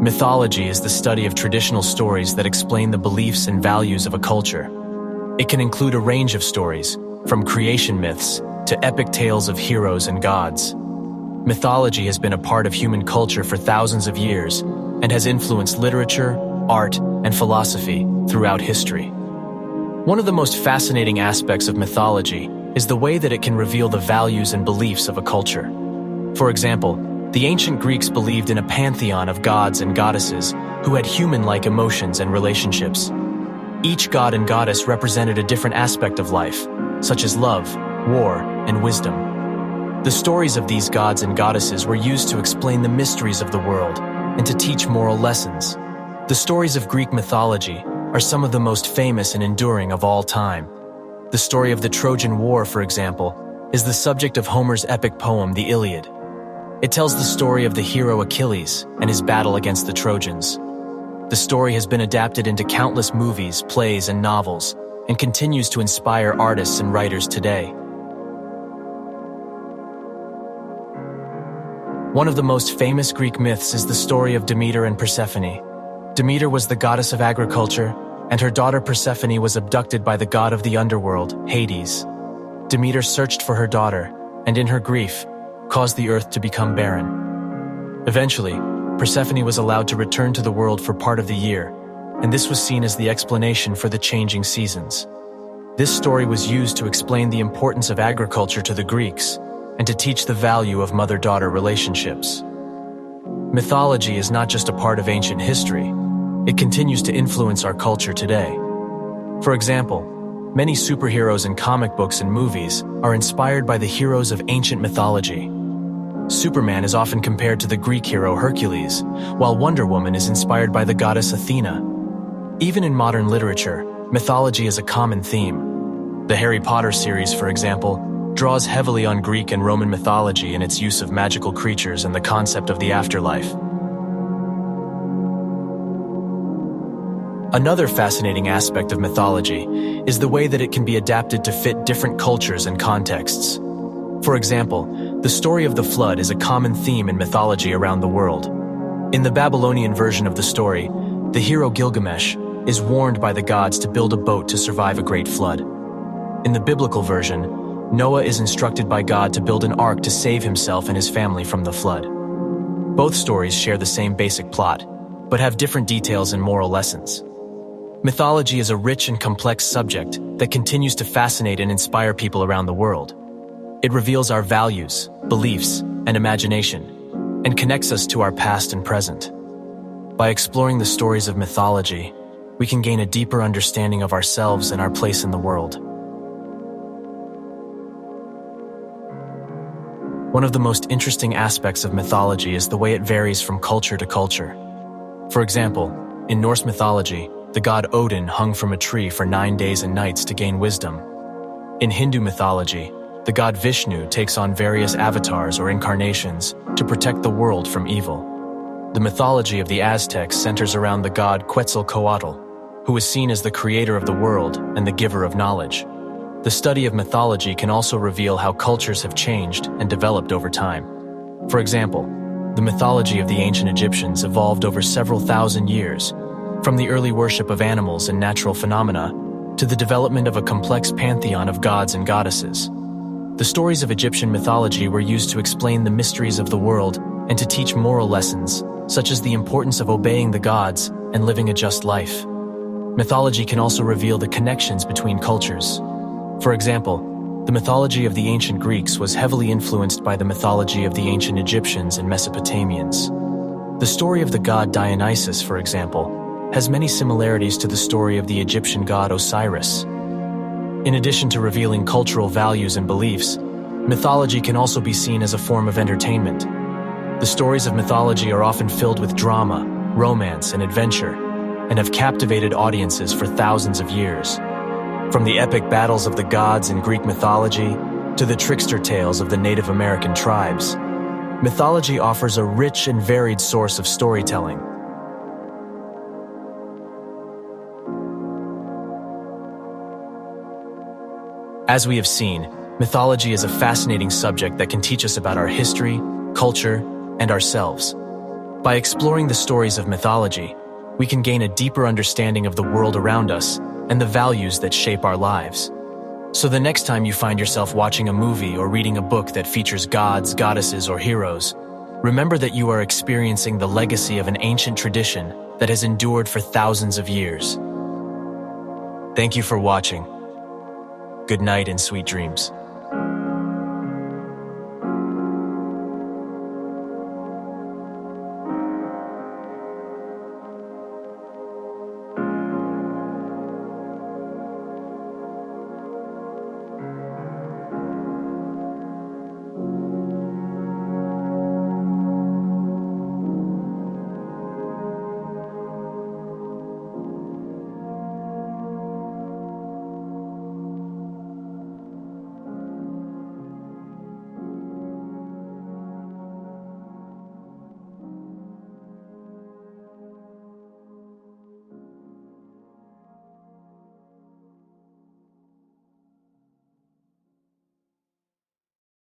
Mythology is the study of traditional stories that explain the beliefs and values of a culture. It can include a range of stories, from creation myths to epic tales of heroes and gods. Mythology has been a part of human culture for thousands of years and has influenced literature, art, and philosophy throughout history. One of the most fascinating aspects of mythology is the way that it can reveal the values and beliefs of a culture. For example, the ancient Greeks believed in a pantheon of gods and goddesses who had human-like emotions and relationships. Each god and goddess represented a different aspect of life, such as love, war, and wisdom. The stories of these gods and goddesses were used to explain the mysteries of the world and to teach moral lessons. The stories of Greek mythology are some of the most famous and enduring of all time. The story of the Trojan War, for example, is the subject of Homer's epic poem, the Iliad. It tells the story of the hero Achilles and his battle against the Trojans. The story has been adapted into countless movies, plays, and novels, and continues to inspire artists and writers today. One of the most famous Greek myths is the story of Demeter and Persephone. Demeter was the goddess of agriculture, and her daughter Persephone was abducted by the god of the underworld, Hades. Demeter searched for her daughter, and in her grief, caused the earth to become barren. Eventually, Persephone was allowed to return to the world for part of the year, and this was seen as the explanation for the changing seasons. This story was used to explain the importance of agriculture to the Greeks and to teach the value of mother-daughter relationships. Mythology is not just a part of ancient history, it continues to influence our culture today. For example, many superheroes in comic books and movies are inspired by the heroes of ancient mythology. Superman is often compared to the Greek hero Hercules, while Wonder Woman is inspired by the goddess Athena. Even in modern literature, mythology is a common theme. The Harry Potter series, for example, draws heavily on Greek and Roman mythology in its use of magical creatures and the concept of the afterlife. Another fascinating aspect of mythology is the way that it can be adapted to fit different cultures and contexts. For example, the story of the flood is a common theme in mythology around the world. In the Babylonian version of the story, the hero Gilgamesh is warned by the gods to build a boat to survive a great flood. In the biblical version, Noah is instructed by God to build an ark to save himself and his family from the flood. Both stories share the same basic plot, but have different details and moral lessons. Mythology is a rich and complex subject that continues to fascinate and inspire people around the world. It reveals our values, beliefs, and imagination, and connects us to our past and present. By exploring the stories of mythology, we can gain a deeper understanding of ourselves and our place in the world. One of the most interesting aspects of mythology is the way it varies from culture to culture. For example, in Norse mythology, the god Odin hung from a tree for 9 days and nights to gain wisdom. In Hindu mythology, the god Vishnu takes on various avatars or incarnations to protect the world from evil. The mythology of the Aztecs centers around the god Quetzalcoatl, who is seen as the creator of the world and the giver of knowledge. The study of mythology can also reveal how cultures have changed and developed over time. For example, the mythology of the ancient Egyptians evolved over several thousand years, from the early worship of animals and natural phenomena to the development of a complex pantheon of gods and goddesses. The stories of Egyptian mythology were used to explain the mysteries of the world and to teach moral lessons, such as the importance of obeying the gods and living a just life. Mythology can also reveal the connections between cultures. For example, the mythology of the ancient Greeks was heavily influenced by the mythology of the ancient Egyptians and Mesopotamians. The story of the god Dionysus, for example, has many similarities to the story of the Egyptian god Osiris. In addition to revealing cultural values and beliefs, mythology can also be seen as a form of entertainment. The stories of mythology are often filled with drama, romance, and adventure, and have captivated audiences for thousands of years. From the epic battles of the gods in Greek mythology to the trickster tales of the Native American tribes, mythology offers a rich and varied source of storytelling. As we have seen, mythology is a fascinating subject that can teach us about our history, culture, and ourselves. By exploring the stories of mythology, we can gain a deeper understanding of the world around us and the values that shape our lives. So the next time you find yourself watching a movie or reading a book that features gods, goddesses, or heroes, remember that you are experiencing the legacy of an ancient tradition that has endured for thousands of years. Thank you for watching. Good night and sweet dreams.